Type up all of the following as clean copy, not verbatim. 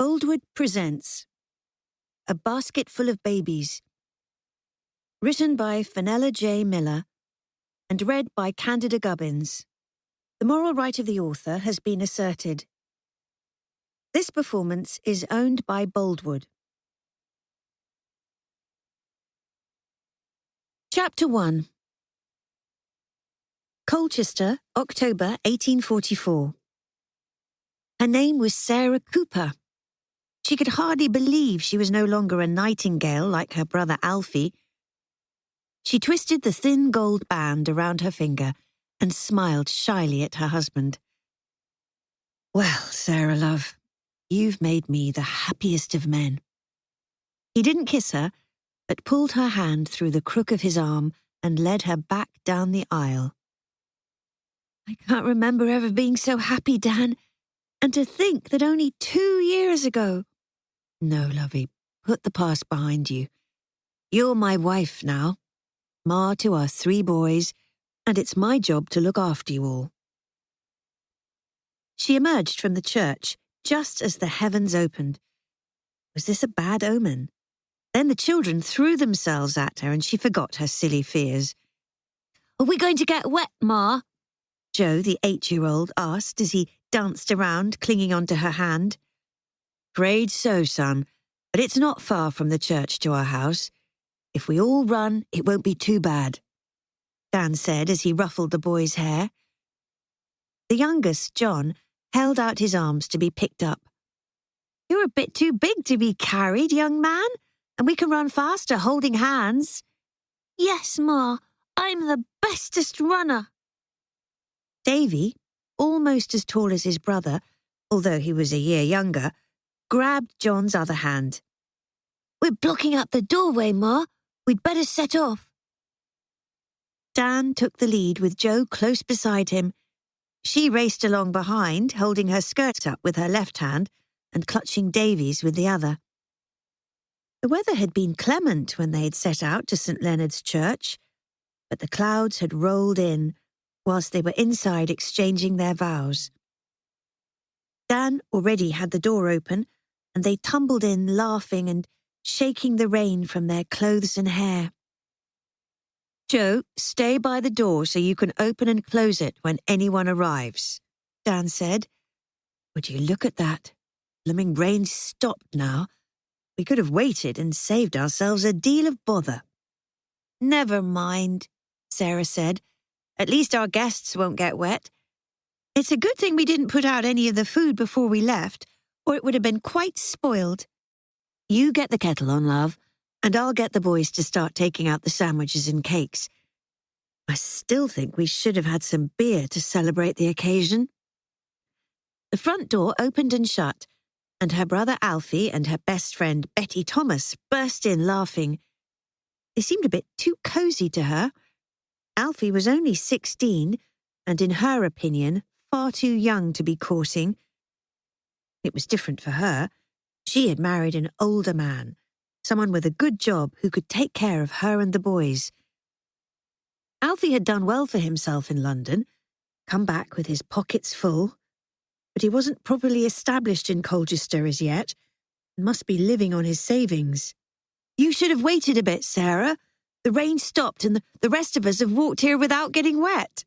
Boldwood presents A Basket Full of Babies, written by Fenella J Miller and read by Candida Gubbins. The moral right of the author has been asserted. This performance is owned by Boldwood. Chapter 1. Colchester, October 1844. Her name was Sarah Cooper. She could hardly believe she was no longer a Nightingale like her brother Alfie. She twisted the thin gold band around her finger and smiled shyly at her husband. "Well, Sarah, love, you've made me the happiest of men." He didn't kiss her, but pulled her hand through the crook of his arm and led her back down the aisle. "I can't remember ever being so happy, Dan, and to think that only 2 years ago—" "No, lovey, put the past behind you. You're my wife now, ma to our 3 boys, and it's my job to look after you all." She emerged from the church just as the heavens opened. Was this a bad omen? Then the children threw themselves at her and she forgot her silly fears. "Are we going to get wet, Ma?" Joe, the 8-year-old, asked as he danced around, clinging onto her hand. "Afraid so, son, but it's not far from the church to our house. If we all run, it won't be too bad," Dan said as he ruffled the boy's hair. The youngest, John, held out his arms to be picked up. "You're a bit too big to be carried, young man, and we can run faster holding hands." "Yes, Ma, I'm the bestest runner." Davy, almost as tall as his brother, although he was a year younger, grabbed John's other hand. "We're blocking up the doorway, Ma. We'd better set off." Dan took the lead with Joe close beside him. She raced along behind, holding her skirt up with her left hand and clutching Davy's with the other. The weather had been clement when they had set out to St. Leonard's Church, but the clouds had rolled in whilst they were inside exchanging their vows. Dan already had the door open, and they tumbled in laughing and shaking the rain from their clothes and hair. "Joe, stay by the door so you can open and close it when anyone arrives," Dan said. "Would you look at that? Blooming rain stopped now. We could have waited and saved ourselves a deal of bother." "Never mind," Sarah said. "At least our guests won't get wet. It's a good thing we didn't put out any of the food before we left, or it would have been quite spoiled. You get the kettle on, love, and I'll get the boys to start taking out the sandwiches and cakes. I still think we should have had some beer to celebrate the occasion." The front door opened and shut, and her brother Alfie and her best friend Betty Thomas burst in laughing. They seemed a bit too cosy to her. Alfie was only 16, and in her opinion, far too young to be courting. It was different for her. She had married an older man, someone with a good job who could take care of her and the boys. Alfie had done well for himself in London, come back with his pockets full, but he wasn't properly established in Colchester as yet, and must be living on his savings. "You should have waited a bit, Sarah. The rain stopped and the rest of us have walked here without getting wet."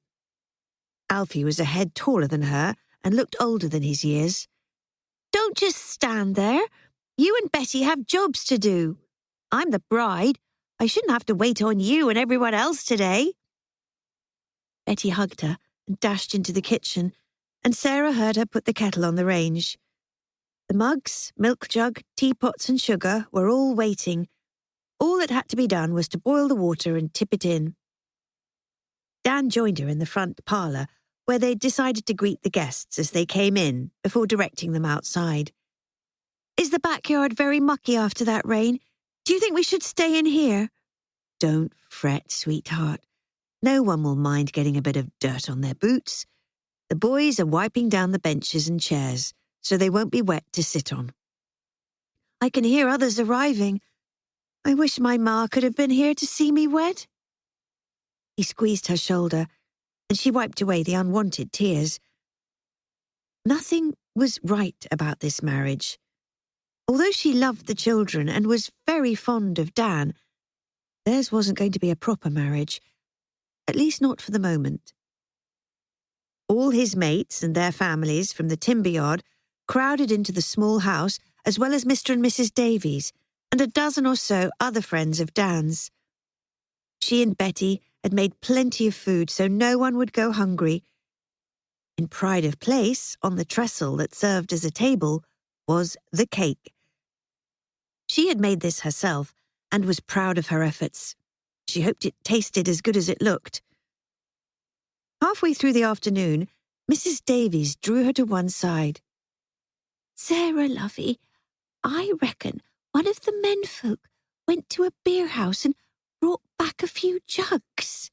Alfie was a head taller than her and looked older than his years. "Don't just stand there. You and Betty have jobs to do. I'm the bride. I shouldn't have to wait on you and everyone else today." Betty hugged her and dashed into the kitchen, and Sarah heard her put the kettle on the range. The mugs, milk jug, teapots and sugar were all waiting. All that had to be done was to boil the water and tip it in. Dan joined her in the front parlour, where they decided to greet the guests as they came in before directing them outside. "Is the backyard very mucky after that rain? Do you think we should stay in here?" "Don't fret, sweetheart. No one will mind getting a bit of dirt on their boots. The boys are wiping down the benches and chairs, so they won't be wet to sit on." "I can hear others arriving. I wish my ma could have been here to see me wed." He squeezed her shoulder, and she wiped away the unwanted tears. Nothing was right about this marriage. Although she loved the children and was very fond of Dan, theirs wasn't going to be a proper marriage, at least not for the moment. All his mates and their families from the timber yard crowded into the small house, as well as Mr. and Mrs. Davies, and a dozen or so other friends of Dan's. She and Betty had made plenty of food so no one would go hungry. In pride of place, on the trestle that served as a table, was the cake. She had made this herself and was proud of her efforts. She hoped it tasted as good as it looked. Halfway through the afternoon, Mrs. Davies drew her to one side. "Sarah, lovey, I reckon one of the menfolk went to a beer house and brought back a few jugs."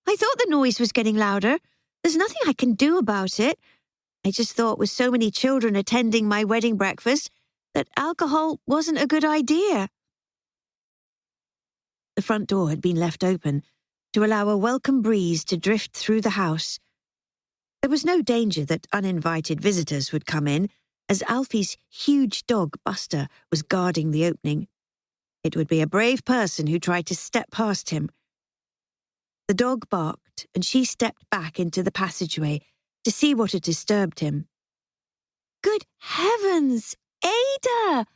"I thought the noise was getting louder. There's nothing I can do about it. I just thought with so many children attending my wedding breakfast that alcohol wasn't a good idea." The front door had been left open to allow a welcome breeze to drift through the house. There was no danger that uninvited visitors would come in, as Alfie's huge dog, Buster, was guarding the opening. It would be a brave person who tried to step past him. The dog barked, and she stepped back into the passageway to see what had disturbed him. "Good heavens, Ada!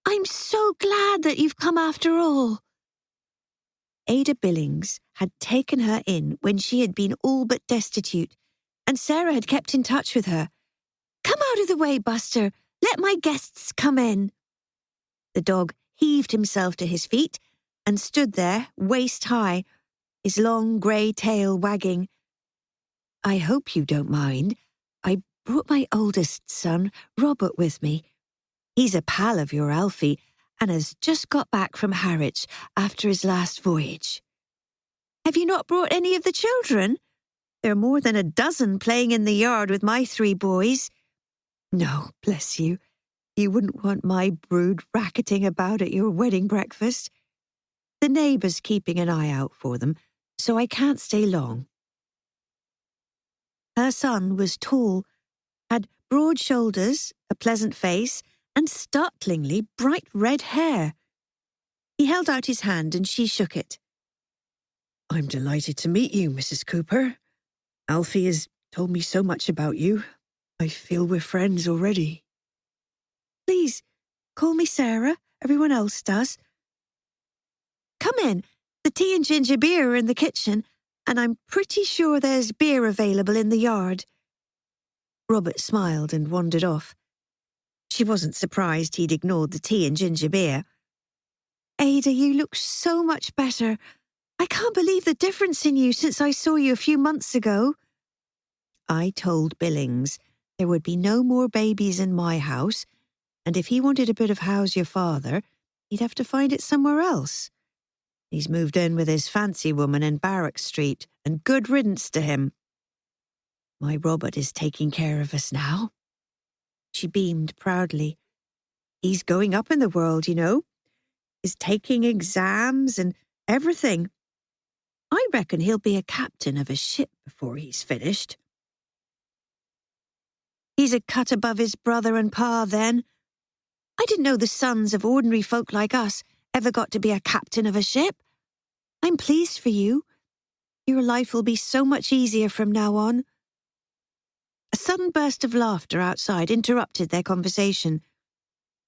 I'm so glad that you've come after all." Ada Billings had taken her in when she had been all but destitute, and Sarah had kept in touch with her. "Come out of the way, Buster. Let my guests come in." The dog heaved himself to his feet and stood there, waist high, his long grey tail wagging. "I hope you don't mind. I brought my oldest son, Robert, with me. He's a pal of your Alfie and has just got back from Harwich after his last voyage." "Have you not brought any of the children? There are more than a dozen playing in the yard with my 3 boys." "No, bless you. You wouldn't want my brood racketing about at your wedding breakfast. The neighbour's keeping an eye out for them, so I can't stay long." Her son was tall, had broad shoulders, a pleasant face, and startlingly bright red hair. He held out his hand and she shook it. "I'm delighted to meet you, Mrs. Cooper. Alfie has told me so much about you. I feel we're friends already." "Please, call me Sarah. Everyone else does. Come in. The tea and ginger beer are in the kitchen, and I'm pretty sure there's beer available in the yard." Robert smiled and wandered off. She wasn't surprised he'd ignored the tea and ginger beer. "Ada, you look so much better. I can't believe the difference in you since I saw you a few months ago." "I told Billings there would be no more babies in my house, and if he wanted a bit of how's your father, he'd have to find it somewhere else. He's moved in with his fancy woman in Barrack Street, and good riddance to him. My Robert is taking care of us now." She beamed proudly. "He's going up in the world, you know. He's taking exams and everything. I reckon he'll be a captain of a ship before he's finished." "He's a cut above his brother and pa, then. I didn't know the sons of ordinary folk like us ever got to be a captain of a ship. I'm pleased for you. Your life will be so much easier from now on." A sudden burst of laughter outside interrupted their conversation.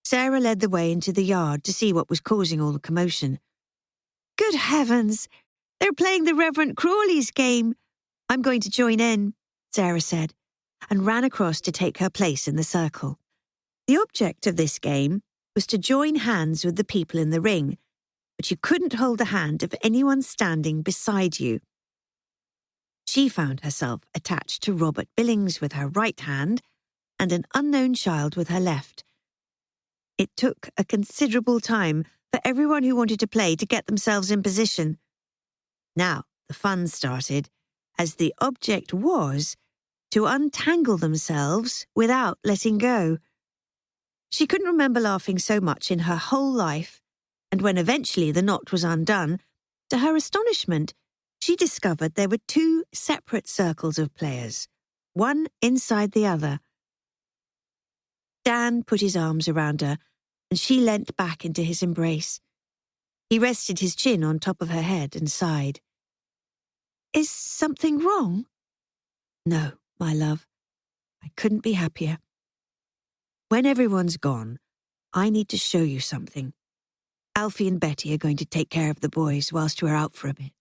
Sarah led the way into the yard to see what was causing all the commotion. "Good heavens! They're playing the Reverend Crawley's game. I'm going to join in," Sarah said, and ran across to take her place in the circle. The object of this game was to join hands with the people in the ring, but you couldn't hold the hand of anyone standing beside you. She found herself attached to Robert Billings with her right hand and an unknown child with her left. It took a considerable time for everyone who wanted to play to get themselves in position. Now the fun started, as the object was to untangle themselves without letting go. She couldn't remember laughing so much in her whole life, and when eventually the knot was undone, to her astonishment, she discovered there were 2 separate circles of players, one inside the other. Dan put his arms around her, and she leant back into his embrace. He rested his chin on top of her head and sighed. "Is something wrong?" "No, my love. I couldn't be happier. When everyone's gone, I need to show you something. Alfie and Betty are going to take care of the boys whilst we're out for a bit."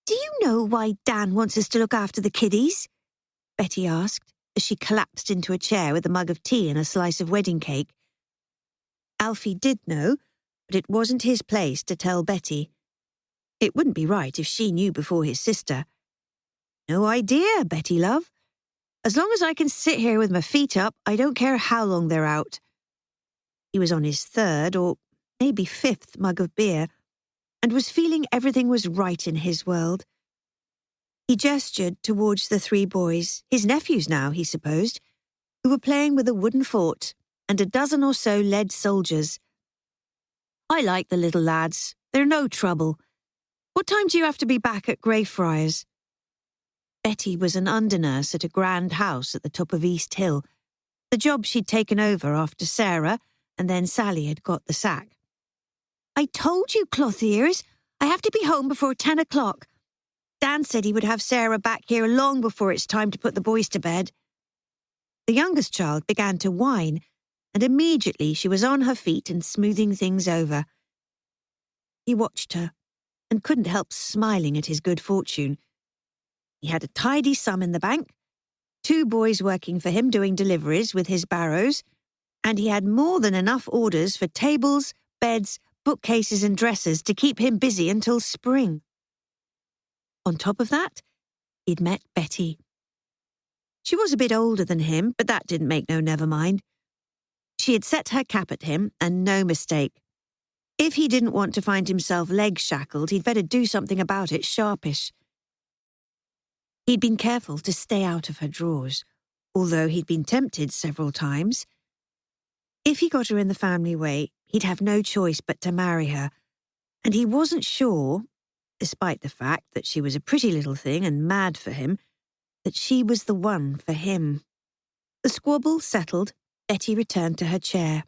"Do you know why Dan wants us to look after the kiddies?" Betty asked, as she collapsed into a chair with a mug of tea and a slice of wedding cake. Alfie did know, but it wasn't his place to tell Betty. It wouldn't be right if she knew before his sister. "No idea, Betty, love. As long as I can sit here with my feet up, I don't care how long they're out." He was on his third or maybe fifth mug of beer and was feeling everything was right in his world. He gestured towards the three boys, his nephews now, he supposed, who were playing with a wooden fort and a dozen or so lead soldiers. "I like the little lads. They're no trouble. What time do you have to be back at Greyfriars?" Betty was an undernurse at a grand house at the top of East Hill, the job she'd taken over after Sarah and then Sally had got the sack. "I told you, cloth ears, I have to be home before 10 o'clock. Dan said he would have Sarah back here long before it's time to put the boys to bed." The youngest child began to whine, and immediately she was on her feet and smoothing things over. He watched her and couldn't help smiling at his good fortune. He had a tidy sum in the bank, 2 boys working for him doing deliveries with his barrows, and he had more than enough orders for tables, beds, bookcases and dressers to keep him busy until spring. On top of that, he'd met Betty. She was a bit older than him, but that didn't make no never mind. She had set her cap at him, and no mistake. If he didn't want to find himself leg-shackled, he'd better do something about it sharpish. He'd been careful to stay out of her drawers, although he'd been tempted several times. If he got her in the family way, he'd have no choice but to marry her, and he wasn't sure, despite the fact that she was a pretty little thing and mad for him, that she was the one for him. The squabble settled, Betty returned to her chair.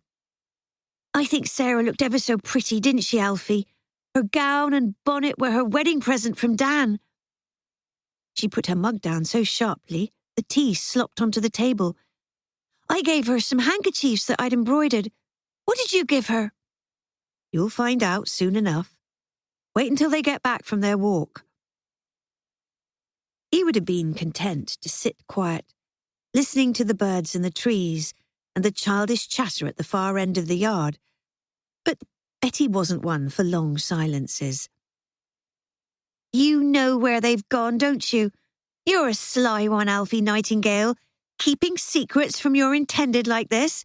"I think Sarah looked ever so pretty, didn't she, Alfie? Her gown and bonnet were her wedding present from Dan." She put her mug down so sharply, the tea slopped onto the table. "I gave her some handkerchiefs that I'd embroidered. What did you give her?" "You'll find out soon enough. Wait until they get back from their walk." He would have been content to sit quiet, listening to the birds in the trees and the childish chatter at the far end of the yard. But Betty wasn't one for long silences. "You know where they've gone, don't you? You're a sly one, Alfie Nightingale, keeping secrets from your intended like this."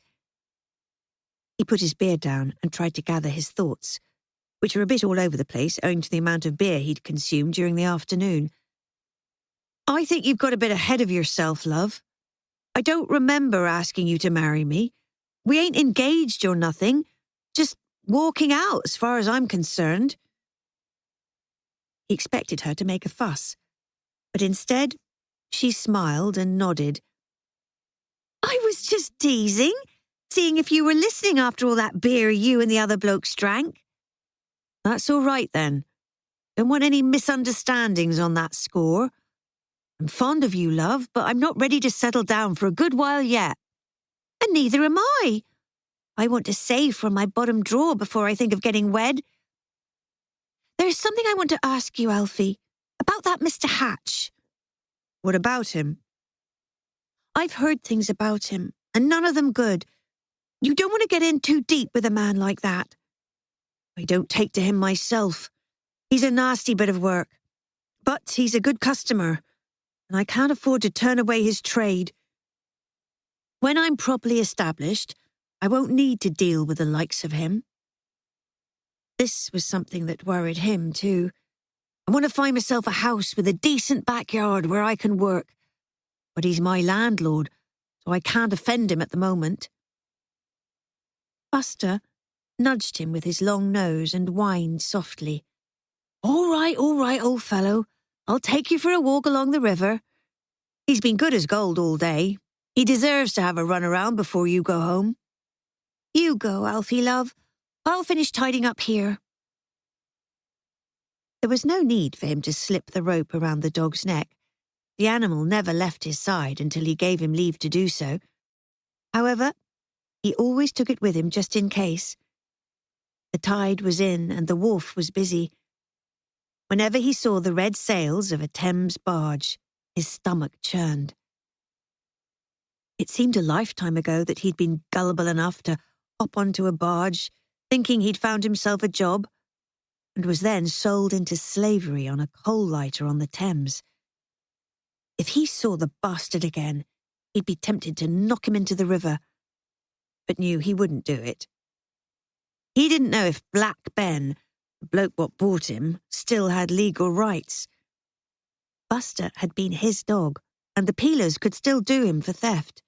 He put his beer down and tried to gather his thoughts, which were a bit all over the place owing to the amount of beer he'd consumed during the afternoon. "I think you've got a bit ahead of yourself, love. I don't remember asking you to marry me. We ain't engaged or nothing, just walking out as far as I'm concerned." He expected her to make a fuss, but instead, she smiled and nodded. "I was just teasing, seeing if you were listening after all that beer you and the other blokes drank." "That's all right then. Don't want any misunderstandings on that score. I'm fond of you, love, but I'm not ready to settle down for a good while yet." "And neither am I. I want to save from my bottom drawer before I think of getting wed. There's something I want to ask you, Alfie, about that Mr. Hatch." "What about him?" "I've heard things about him, and none of them good. You don't want to get in too deep with a man like that." "I don't take to him myself. He's a nasty bit of work. But he's a good customer, and I can't afford to turn away his trade. When I'm properly established, I won't need to deal with the likes of him." This was something that worried him too. "I want to find myself a house with a decent backyard where I can work. But he's my landlord, so I can't offend him at the moment." Buster nudged him with his long nose and whined softly. All right, old fellow. I'll take you for a walk along the river. He's been good as gold all day. He deserves to have a run around before you go home. You go, Alfie, love. I'll finish tidying up here. There was no need for him to slip the rope around the dog's neck. The animal never left his side until he gave him leave to do so. However, he always took it with him just in case. The tide was in and the wharf was busy. Whenever he saw the red sails of a Thames barge, his stomach churned. It seemed a lifetime ago that he'd been gullible enough to hop onto a barge, thinking he'd found himself a job, and was then sold into slavery on a coal lighter on the Thames. If he saw the bastard again, he'd be tempted to knock him into the river, but knew he wouldn't do it. He didn't know if Black Ben, the bloke what bought him, still had legal rights. Buster had been his dog, and the peelers could still do him for theft.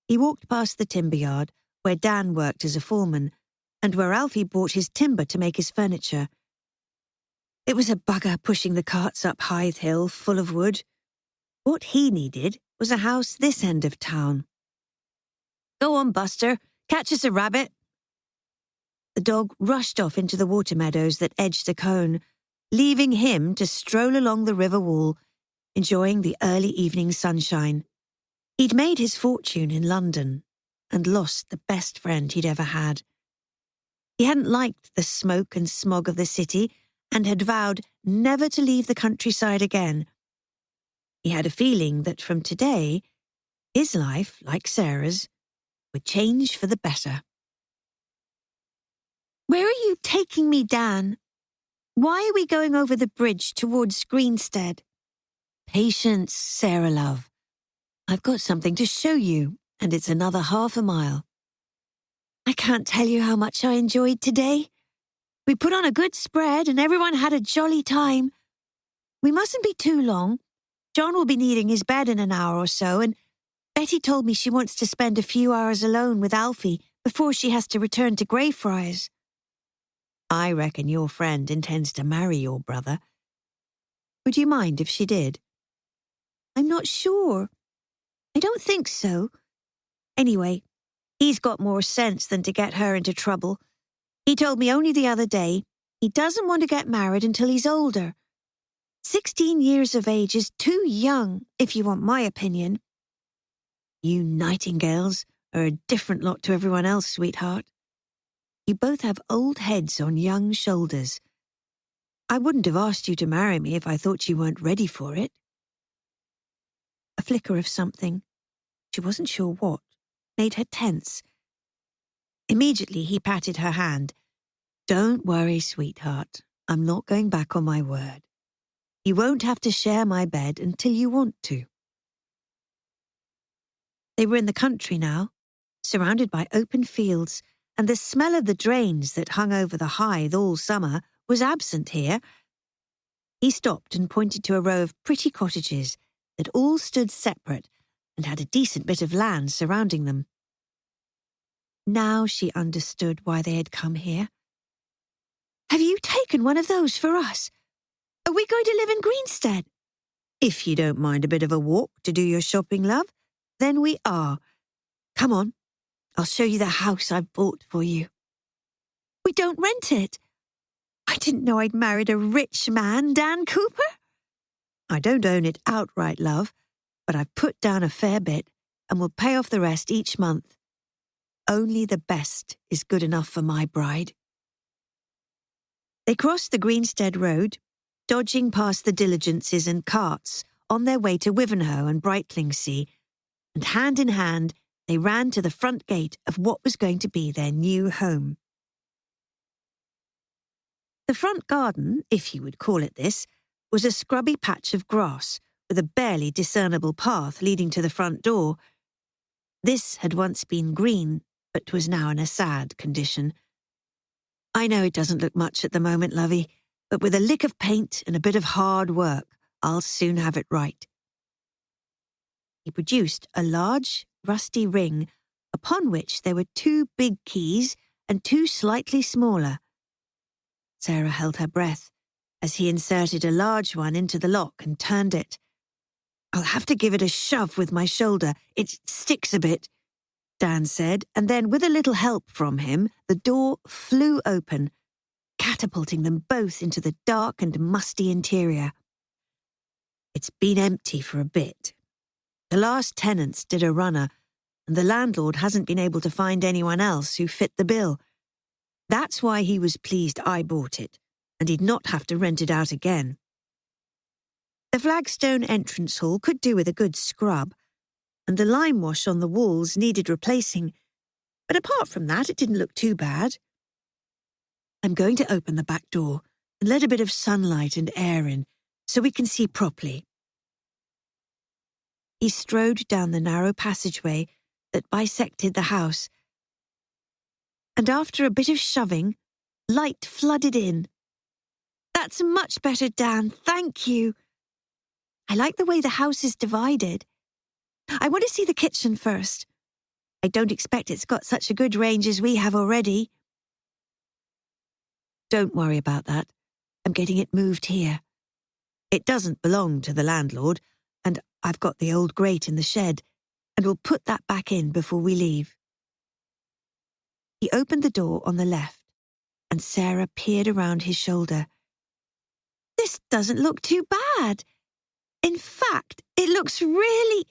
He walked past the timber yard, where Dan worked as a foreman, and where Alfie bought his timber to make his furniture. It was a bugger pushing the carts up Hythe Hill full of wood. What he needed was a house this end of town. Go on, Buster, catch us a rabbit. The dog rushed off into the water meadows that edged the cone, leaving him to stroll along the river wall, enjoying the early evening sunshine. He'd made his fortune in London and lost the best friend he'd ever had. He hadn't liked the smoke and smog of the city and had vowed never to leave the countryside again. He had a feeling that from today, his life, like Sarah's, would change for the better. Where are you taking me, Dan? Why are we going over the bridge towards Greenstead? Patience, Sarah, love. I've got something to show you, and it's another half a mile. I can't tell you how much I enjoyed today. We put on a good spread and everyone had a jolly time. We mustn't be too long. John will be needing his bed in an hour or so, and Betty told me she wants to spend a few hours alone with Alfie before she has to return to Greyfriars. I reckon your friend intends to marry your brother. Would you mind if she did? I'm not sure. I don't think so. Anyway, he's got more sense than to get her into trouble. He told me only the other day he doesn't want to get married until he's older. 16 years of age is too young, if you want my opinion. You Nightingales are a different lot to everyone else, sweetheart. You both have old heads on young shoulders. I wouldn't have asked you to marry me if I thought you weren't ready for it. A flicker of something, she wasn't sure what, made her tense. Immediately he patted her hand. Don't worry, sweetheart. I'm not going back on my word. You won't have to share my bed until you want to. They were in the country now, surrounded by open fields, and the smell of the drains that hung over the Hythe all summer was absent here. He stopped and pointed to a row of pretty cottages that all stood separate and had a decent bit of land surrounding them. Now she understood why they had come here. Have you taken one of those for us? Are we going to live in Greenstead? If you don't mind a bit of a walk to do your shopping, love, then we are. Come on, I'll show you the house I've bought for you. We don't rent it. I didn't know I'd married a rich man, Dan Cooper. I don't own it outright, love, but I've put down a fair bit and will pay off the rest each month. Only the best is good enough for my bride. They crossed the Greenstead Road, dodging past the diligences and carts on their way to Wivenhoe and Brightlingsea, and hand in hand they ran to the front gate of what was going to be their new home. The front garden, if you would call it this, was a scrubby patch of grass with a barely discernible path leading to the front door. This had once been green, but was now in a sad condition. I know it doesn't look much at the moment, lovey, but with a lick of paint and a bit of hard work, I'll soon have it right. He produced a large, rusty ring upon which there were 2 big keys and 2 slightly smaller. Sarah held her breath as he inserted a large one into the lock and turned it. I'll have to give it a shove with my shoulder. It sticks a bit, Dan said, and then with a little help from him, the door flew open, catapulting them both into the dark and musty interior. It's been empty for a bit. The last tenants did a runner, and the landlord hasn't been able to find anyone else who fit the bill. That's why he was pleased I bought it, and he'd not have to rent it out again. The flagstone entrance hall could do with a good scrub, and the lime wash on the walls needed replacing, but apart from that, it didn't look too bad. I'm going to open the back door and let a bit of sunlight and air in so we can see properly. He strode down the narrow passageway that bisected the house, and after a bit of shoving, light flooded in. That's much better, Dan, thank you. I like the way the house is divided. I want to see the kitchen first. I don't expect it's got such a good range as we have already. Don't worry about that. I'm getting it moved here. It doesn't belong to the landlord, and I've got the old grate in the shed, and we'll put that back in before we leave. He opened the door on the left, and Sarah peered around his shoulder. This doesn't look too bad. In fact, it looks really...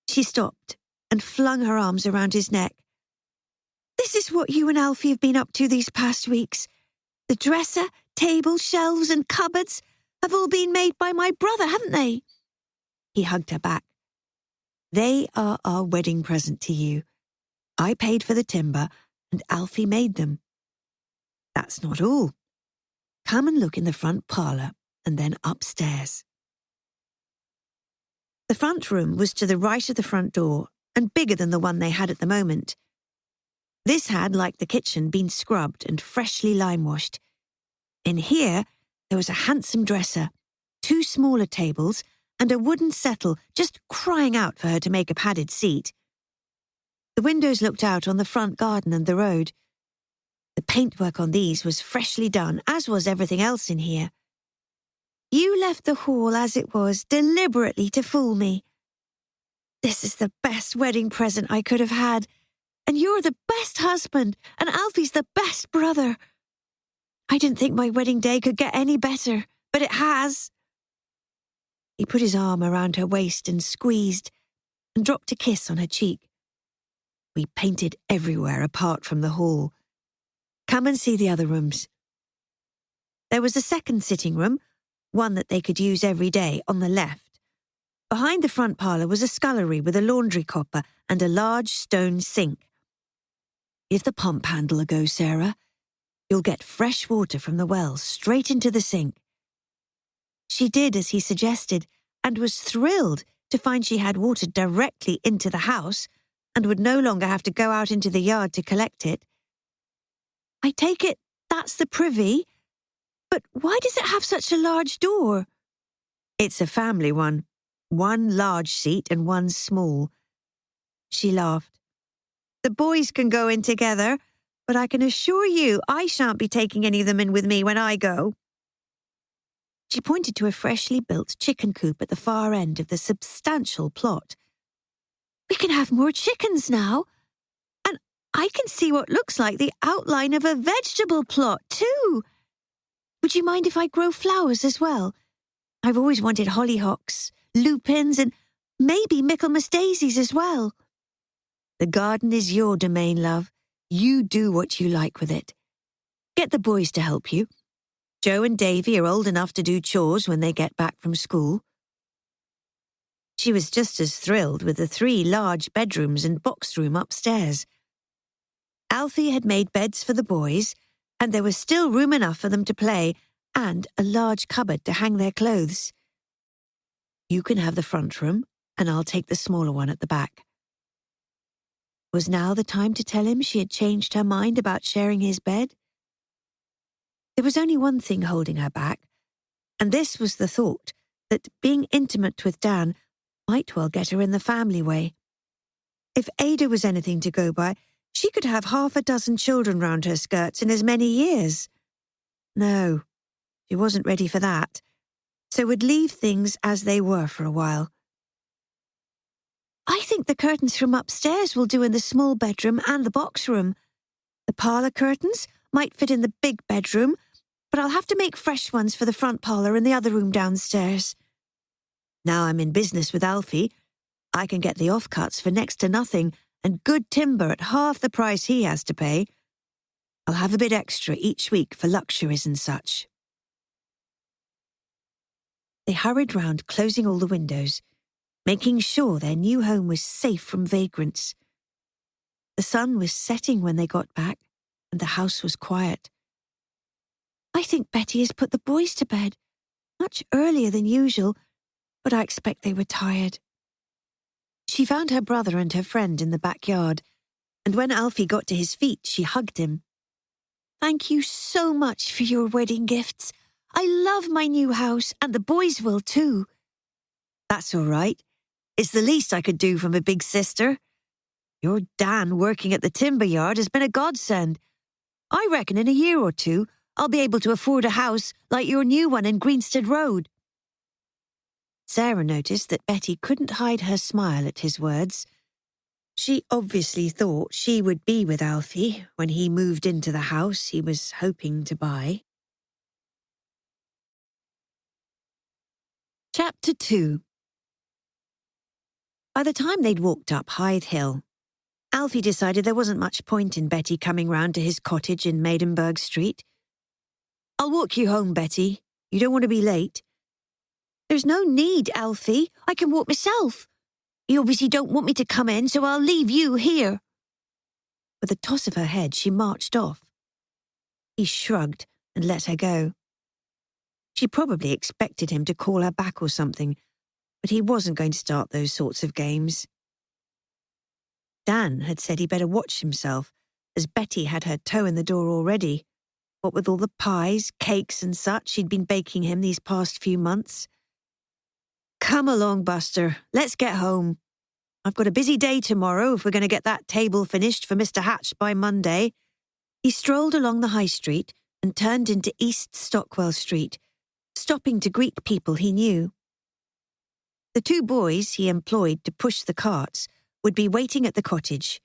She stopped and flung her arms around his neck. This is what you and Alfie have been up to these past weeks. The dresser, table, shelves and cupboards have all been made by my brother, haven't they? He hugged her back. They are our wedding present to you. I paid for the timber and Alfie made them. That's not all. Come and look in the front parlour and then upstairs. The front room was to the right of the front door and bigger than the one they had at the moment. This had, like the kitchen, been scrubbed and freshly lime-washed. In here, there was a handsome dresser, 2 smaller tables, and a wooden settle just crying out for her to make a padded seat. The windows looked out on the front garden and the road. The paintwork on these was freshly done, as was everything else in here. You left the hall as it was, deliberately to fool me. This is the best wedding present I could have had, and you're the best husband, and Alfie's the best brother. I didn't think my wedding day could get any better, but it has. He put his arm around her waist and squeezed, and dropped a kiss on her cheek. We painted everywhere apart from the hall. Come and see the other rooms. There was a second sitting room, one that they could use every day, on the left. Behind the front parlour was a scullery with a laundry copper and a large stone sink. Give the pump handle a go, Sarah. You'll get fresh water from the well straight into the sink. She did as he suggested and was thrilled to find she had water directly into the house and would no longer have to go out into the yard to collect it. I take it that's the privy, but why does it have such a large door? It's a family one. 1 large seat and 1 small. She laughed. The boys can go in together, but I can assure you I shan't be taking any of them in with me when I go. She pointed to a freshly built chicken coop at the far end of the substantial plot. We can have more chickens now, and I can see what looks like the outline of a vegetable plot too. Would you mind if I grow flowers as well? I've always wanted hollyhocks, lupins, and maybe Michaelmas daisies as well. The garden is your domain, love. You do what you like with it. Get the boys to help you. Joe and Davy are old enough to do chores when they get back from school. She was just as thrilled with the 3 large bedrooms and box room upstairs. Alfie had made beds for the boys, and there was still room enough for them to play and a large cupboard to hang their clothes. You can have the front room, and I'll take the smaller one at the back. Was now the time to tell him she had changed her mind about sharing his bed? There was only one thing holding her back, and this was the thought that being intimate with Dan might well get her in the family way. If Ada was anything to go by, she could have 6 children round her skirts in as many years. No, she wasn't ready for that. so would leave things as they were for a while. I think the curtains from upstairs will do in the small bedroom and the box room. The parlour curtains might fit in the big bedroom, but I'll have to make fresh ones for the front parlour and the other room downstairs. Now I'm in business with Alfie, I can get the offcuts for next to nothing and good timber at half the price he has to pay. I'll have a bit extra each week for luxuries and such. They hurried round, closing all the windows, making sure their new home was safe from vagrants. The sun was setting when they got back, and the house was quiet. I think Betty has put the boys to bed, much earlier than usual, but I expect they were tired. She found her brother and her friend in the backyard, and when Alfie got to his feet, she hugged him. Thank you so much for your wedding gifts. I love my new house, and the boys will too. That's all right. It's the least I could do from a big sister. Your Dan working at the timber yard has been a godsend. I reckon in a year or two, I'll be able to afford a house like your new one in Greenstead Road. Sarah noticed that Betty couldn't hide her smile at his words. She obviously thought she would be with Alfie when he moved into the house he was hoping to buy. Chapter 2. By the time they'd walked up Hythe Hill, Alfie decided there wasn't much point in Betty coming round to his cottage in Maidenberg Street. I'll walk you home, Betty. You don't want to be late. There's no need, Alfie. I can walk myself. You obviously don't want me to come in, so I'll leave you here. With a toss of her head, she marched off. He shrugged and let her go. She probably expected him to call her back or something, but he wasn't going to start those sorts of games. Dan had said he better watch himself, as Betty had her toe in the door already, what with all the pies, cakes and such she'd been baking him these past few months. Come along, Buster. Let's get home. I've got a busy day tomorrow if we're going to get that table finished for Mr. Hatch by Monday. He strolled along the high street and turned into East Stockwell Street, stopping to greet people he knew. The two boys he employed to push the carts would be waiting at the cottage.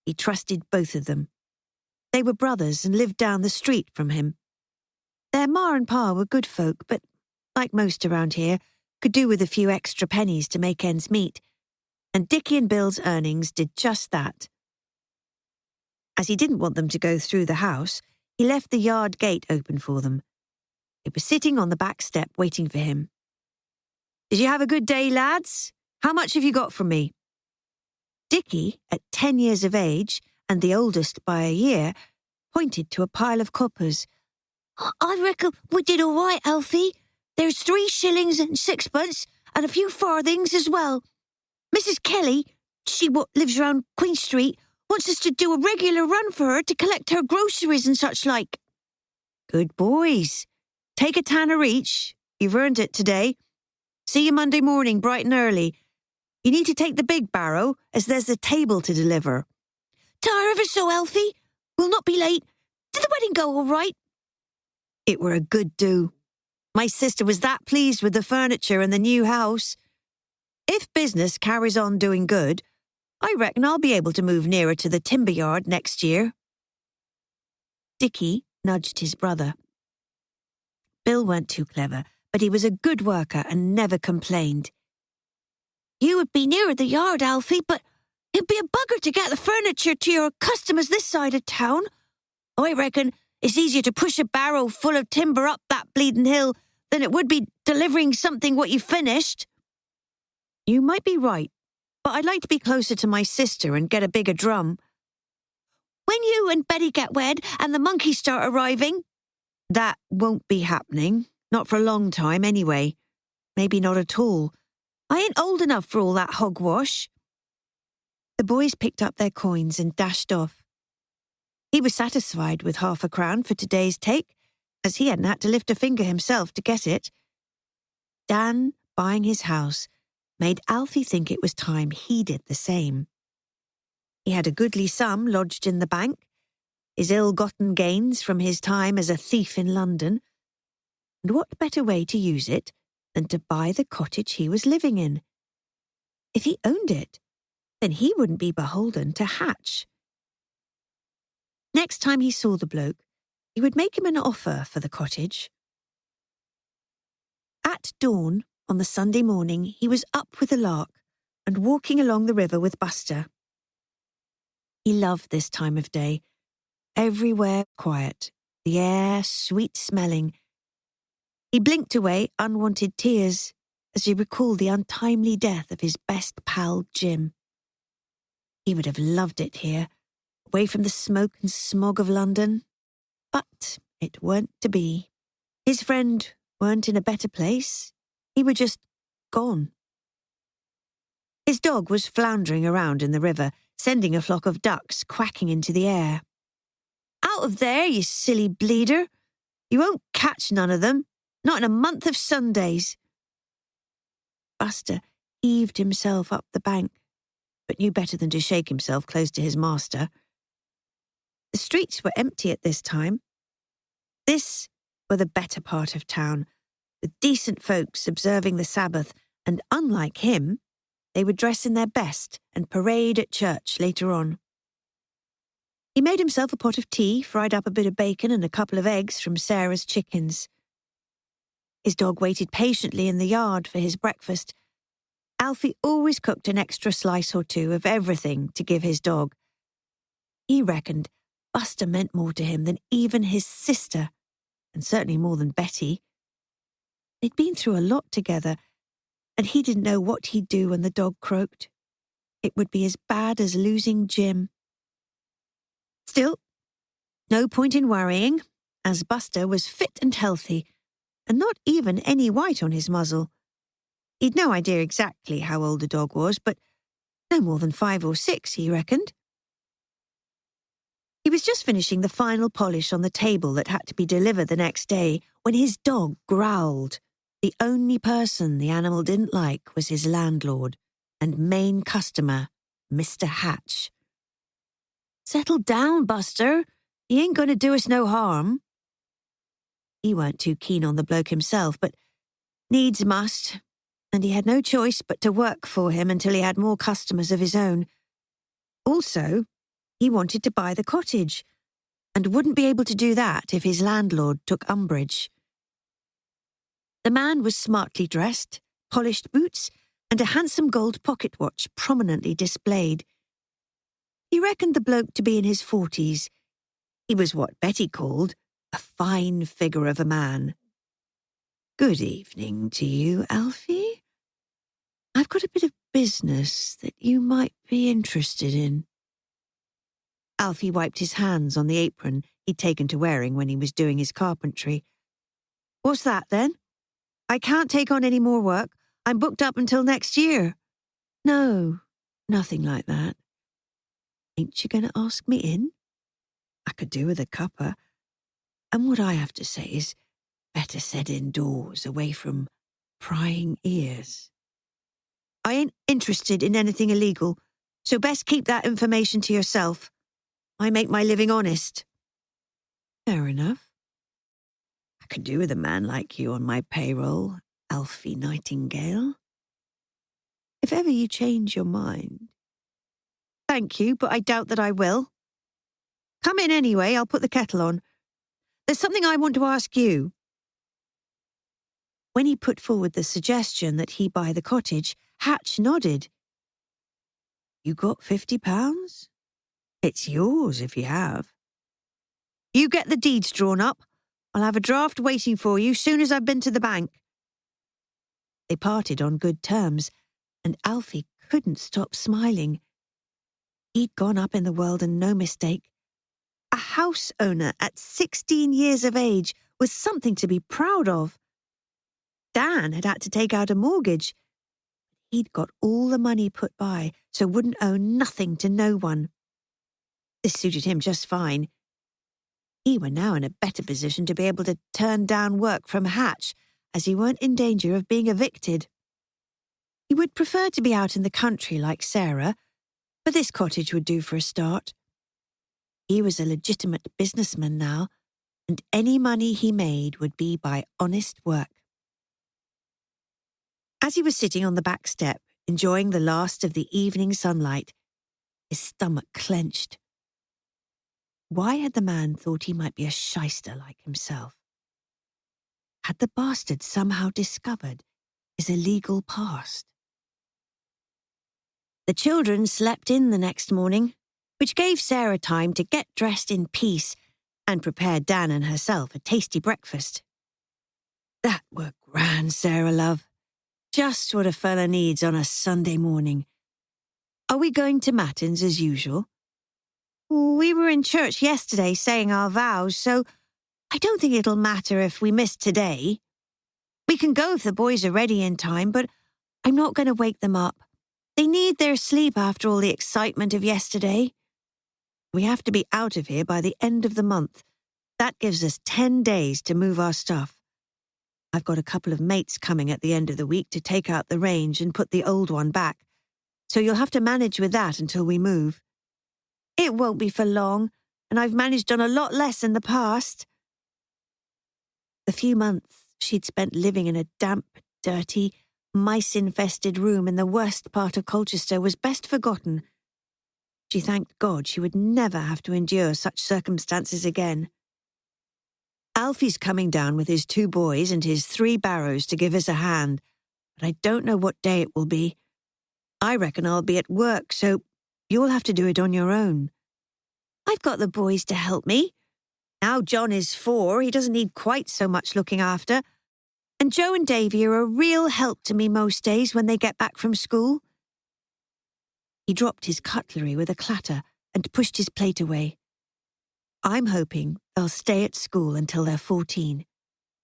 He trusted both of them. They were brothers and lived down the street from him. Their ma and pa were good folk, but, like most around here, could do with a few extra pennies to make ends meet, and Dickie and Bill's earnings did just that. As he didn't want them to go through the house, he left the yard gate open for them. It was sitting on the back step waiting for him. Did you have a good day, lads? How much have you got from me? Dickie, at 10 years of age, and the oldest by a year, pointed to a pile of coppers. I reckon we did all right, Alfie. There's 3 shillings and 6pence, and a few farthings as well. Mrs. Kelly, she what lives round Queen Street, wants us to do a regular run for her to collect her groceries and such like. Good boys. Take a tanner each. You've earned it today. See you Monday morning, bright and early. You need to take the big barrow, as there's a table to deliver. Ta ever so, Alfie. We'll not be late. Did the wedding go all right? It were a good do. My sister was that pleased with the furniture and the new house. If business carries on doing good, I reckon I'll be able to move nearer to the timber yard next year. Dickie nudged his brother. Bill weren't too clever, but he was a good worker and never complained. You would be nearer the yard, Alfie, but it'd be a bugger to get the furniture to your customers this side of town. I reckon it's easier to push a barrow full of timber up that bleeding hill than it would be delivering something what you finished. You might be right, but I'd like to be closer to my sister and get a bigger drum. When you and Betty get wed and the monkeys start arriving... That won't be happening, not for a long time anyway. Maybe not at all. I ain't old enough for all that hogwash. The boys picked up their coins and dashed off. He was satisfied with half a crown for today's take, as he hadn't had to lift a finger himself to get it. Dan, buying his house, made Alfie think it was time he did the same. He had a goodly sum lodged in the bank, his ill-gotten gains from his time as a thief in London. And what better way to use it than to buy the cottage he was living in. If he owned it, then he wouldn't be beholden to Hatch. Next time he saw the bloke, he would make him an offer for the cottage. At dawn on the Sunday morning, he was up with the lark and walking along the river with Buster. He loved this time of day. Everywhere quiet, the air sweet-smelling. He blinked away unwanted tears as he recalled the untimely death of his best pal, Jim. He would have loved it here, away from the smoke and smog of London. But it weren't to be. His friend weren't in a better place. He were just gone. His dog was floundering around in the river, sending a flock of ducks quacking into the air. "Out of there, you silly bleeder! You won't catch none of them, not in a month of Sundays." Buster heaved himself up the bank, but knew better than to shake himself close to his master. The streets were empty at this time. This were the better part of town, with decent folks observing the Sabbath, and unlike him, they would dress in their best and parade at church later on. He made himself a pot of tea, fried up a bit of bacon and a couple of eggs from Sarah's chickens. His dog waited patiently in the yard for his breakfast. Alfie always cooked an extra slice or two of everything to give his dog. He reckoned Buster meant more to him than even his sister, and certainly more than Betty. They'd been through a lot together, and he didn't know what he'd do when the dog croaked. It would be as bad as losing Jim. Still, no point in worrying, as Buster was fit and healthy, and not even any white on his muzzle. He'd no idea exactly how old the dog was, but no more than 5 or 6, he reckoned. He was just finishing the final polish on the table that had to be delivered the next day when his dog growled. The only person the animal didn't like was his landlord and main customer, Mr. Hatch. "Settle down, Buster. He ain't going to do us no harm." He weren't too keen on the bloke himself, but needs must, and he had no choice but to work for him until he had more customers of his own. Also, he wanted to buy the cottage, and wouldn't be able to do that if his landlord took umbrage. The man was smartly dressed, polished boots, and a handsome gold pocket watch prominently displayed. He reckoned the bloke to be in his 40s. He was what Betty called a fine figure of a man. "Good evening to you, Alfie. I've got a bit of business that you might be interested in." Alfie wiped his hands on the apron he'd taken to wearing when he was doing his carpentry. "What's that, then? I can't take on any more work. I'm booked up until next year." "No, nothing like that. Ain't you going to ask me in? I could do with a cuppa. And what I have to say is better said indoors, away from prying ears." "I ain't interested in anything illegal, so best keep that information to yourself. I make my living honest." "Fair enough. I could do with a man like you on my payroll, Alfie Nightingale. If ever you change your mind." "Thank you, but I doubt that I will. Come in anyway, I'll put the kettle on. There's something I want to ask you." When he put forward the suggestion that he buy the cottage, Hatch nodded. "You got £50? It's yours if you have. You get the deeds drawn up. I'll have a draft waiting for you soon as I've been to the bank." They parted on good terms, and Alfie couldn't stop smiling. He'd gone up in the world and no mistake. A house owner at 16 years of age was something to be proud of. Dan had had to take out a mortgage. He'd got all the money put by, so wouldn't owe nothing to no one. This suited him just fine. He were now in a better position to be able to turn down work from Hatch, as he weren't in danger of being evicted. He would prefer to be out in the country like Sarah, but this cottage would do for a start. He was a legitimate businessman now, and any money he made would be by honest work. As he was sitting on the back step, enjoying the last of the evening sunlight, his stomach clenched. Why had the man thought he might be a shyster like himself? Had the bastard somehow discovered his illegal past? The children slept in the next morning, which gave Sarah time to get dressed in peace and prepare Dan and herself a tasty breakfast. That were grand, Sarah, love. Just what a fella needs on a Sunday morning. Are we going to Matins as usual? We were in church yesterday saying our vows, so I don't think it'll matter if we miss today. We can go if the boys are ready in time, but I'm not going to wake them up. They need their sleep after all the excitement of yesterday. We have to be out of here by the end of the month. That gives us 10 days to move our stuff. I've got a couple of mates coming at the end of the week to take out the range and put the old one back, so you'll have to manage with that until we move. It won't be for long, and I've managed on a lot less in the past. The few months she'd spent living in a damp, dirty, mice-infested room in the worst part of Colchester was best forgotten. She thanked God she would never have to endure such circumstances again. Alfie's coming down with his 2 boys and his 3 barrows to give us a hand, but I don't know what day it will be. I reckon I'll be at work, so you'll have to do it on your own. I've got the boys to help me. Now John is 4, he doesn't need quite so much looking after, and Joe and Davy are a real help to me most days when they get back from school. He dropped his cutlery with a clatter and pushed his plate away. I'm hoping they'll stay at school until they're 14.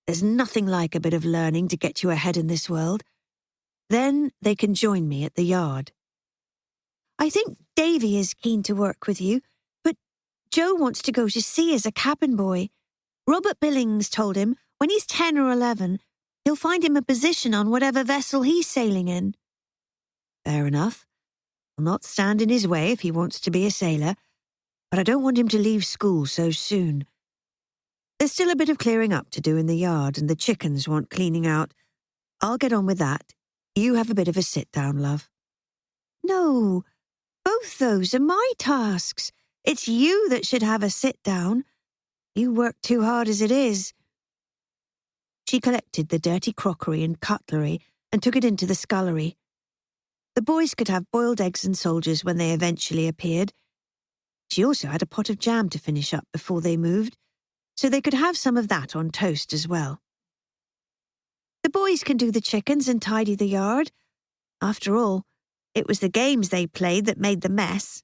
There's nothing like a bit of learning to get you ahead in this world. Then they can join me at the yard. I think Davy is keen to work with you, but Joe wants to go to sea as a cabin boy. Robert Billings told him when he's 10 or 11, he'll find him a position on whatever vessel he's sailing in. Fair enough. I'll not stand in his way if he wants to be a sailor, but I don't want him to leave school so soon. There's still a bit of clearing up to do in the yard, and the chickens want cleaning out. I'll get on with that. You have a bit of a sit-down, love. No, both those are my tasks. It's you that should have a sit-down. You work too hard as it is. She collected the dirty crockery and cutlery and took it into the scullery. The boys could have boiled eggs and soldiers when they eventually appeared. She also had a pot of jam to finish up before they moved, so they could have some of that on toast as well. The boys can do the chickens and tidy the yard. After all, it was the games they played that made the mess.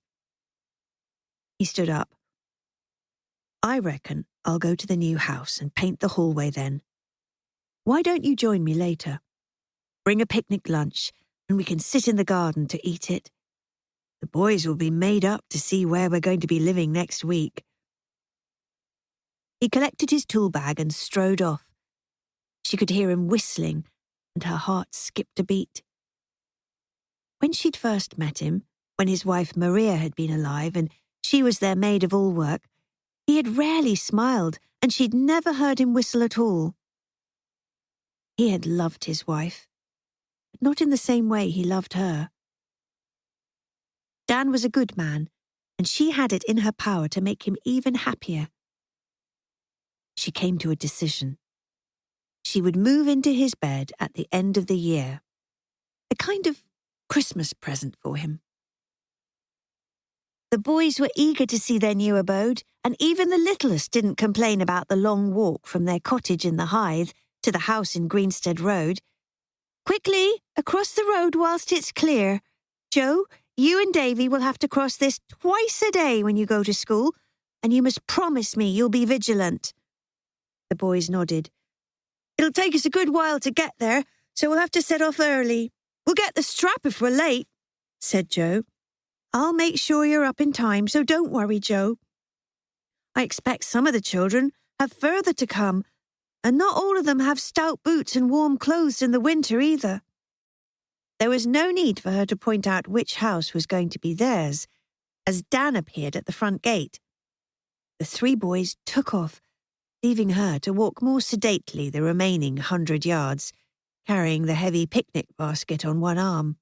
He stood up. I reckon I'll go to the new house and paint the hallway then. Why don't you join me later? Bring a picnic lunch, and we can sit in the garden to eat it. The boys will be made up to see where we're going to be living next week. He collected his tool bag and strode off. She could hear him whistling, and her heart skipped a beat. When she'd first met him, when his wife Maria had been alive and she was their maid of all work, he had rarely smiled, and she'd never heard him whistle at all. He had loved his wife, but not in the same way he loved her. Dan was a good man, and she had it in her power to make him even happier. She came to a decision. She would move into his bed at the end of the year, a kind of Christmas present for him. The boys were eager to see their new abode, and even the littlest didn't complain about the long walk from their cottage in the Hythe to the house in Greenstead Road. Quickly, across the road whilst it's clear. Joe, you and Davy will have to cross this twice a day when you go to school, and you must promise me you'll be vigilant. The boys nodded. It'll take us a good while to get there, so we'll have to set off early. We'll get the strap if we're late, said Joe. I'll make sure you're up in time, so don't worry, Joe. I expect some of the children have further to come, and not all of them have stout boots and warm clothes in the winter either. There was no need for her to point out which house was going to be theirs, as Dan appeared at the front gate. The 3 boys took off, leaving her to walk more sedately the remaining 100 yards, carrying the heavy picnic basket on one arm.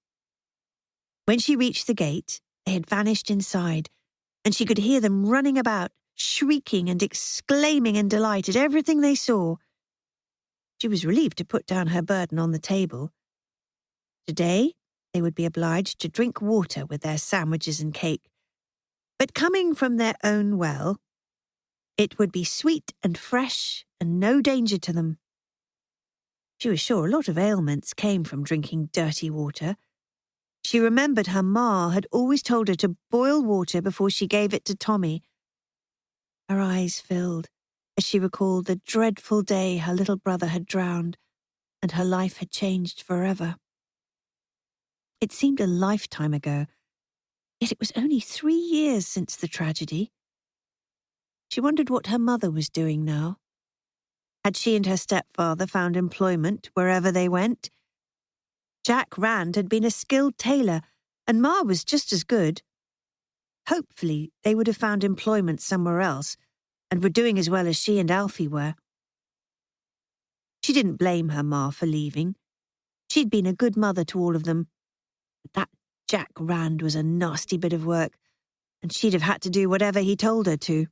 When she reached the gate, they had vanished inside, and she could hear them running about, shrieking and exclaiming in delight at everything they saw. She was relieved to put down her burden on the table. Today, they would be obliged to drink water with their sandwiches and cake, but coming from their own well, it would be sweet and fresh and no danger to them. She was sure a lot of ailments came from drinking dirty water. She remembered her ma had always told her to boil water before she gave it to Tommy. Her eyes filled as she recalled the dreadful day her little brother had drowned and her life had changed forever. It seemed a lifetime ago, yet it was only 3 years since the tragedy. She wondered what her mother was doing now. Had she and her stepfather found employment wherever they went? Jack Rand had been a skilled tailor, and Ma was just as good. Hopefully, they would have found employment somewhere else, and were doing as well as she and Alfie were. She didn't blame her Ma for leaving. She'd been a good mother to all of them. But that Jack Rand was a nasty bit of work, and she'd have had to do whatever he told her to.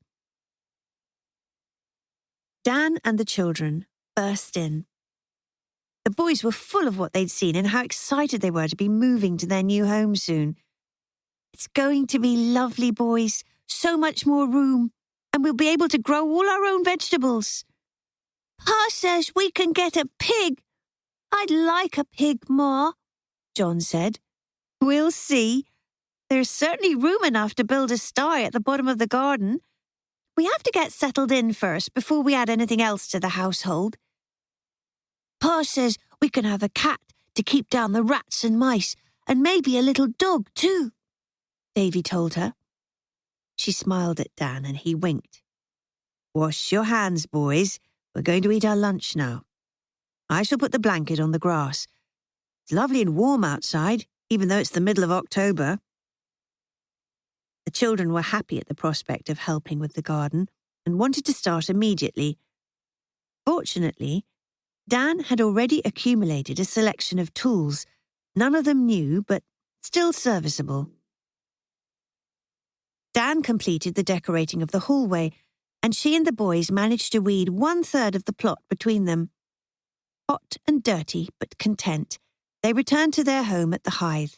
Dan and the children burst in. The boys were full of what they'd seen and how excited they were to be moving to their new home soon. "It's going to be lovely, boys. So much more room, and we'll be able to grow all our own vegetables. Pa says we can get a pig. I'd like a pig, Ma," John said. "We'll see. There's certainly room enough to build a sty at the bottom of the garden. We have to get settled in first before we add anything else to the household. Pa says we can have a cat to keep down the rats and mice, and maybe a little dog too," Davy told her. She smiled at Dan and he winked. "Wash your hands, boys. We're going to eat our lunch now. I shall put the blanket on the grass. It's lovely and warm outside, even though it's the middle of October." The children were happy at the prospect of helping with the garden and wanted to start immediately. Fortunately, Dan had already accumulated a selection of tools, none of them new, but still serviceable. Dan completed the decorating of the hallway, and she and the boys managed to weed 1/3 of the plot between them. Hot and dirty, but content, they returned to their home at the Hythe.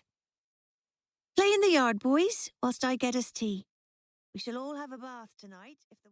"Play in the yard, boys, whilst I get us tea. We shall all have a bath tonight if the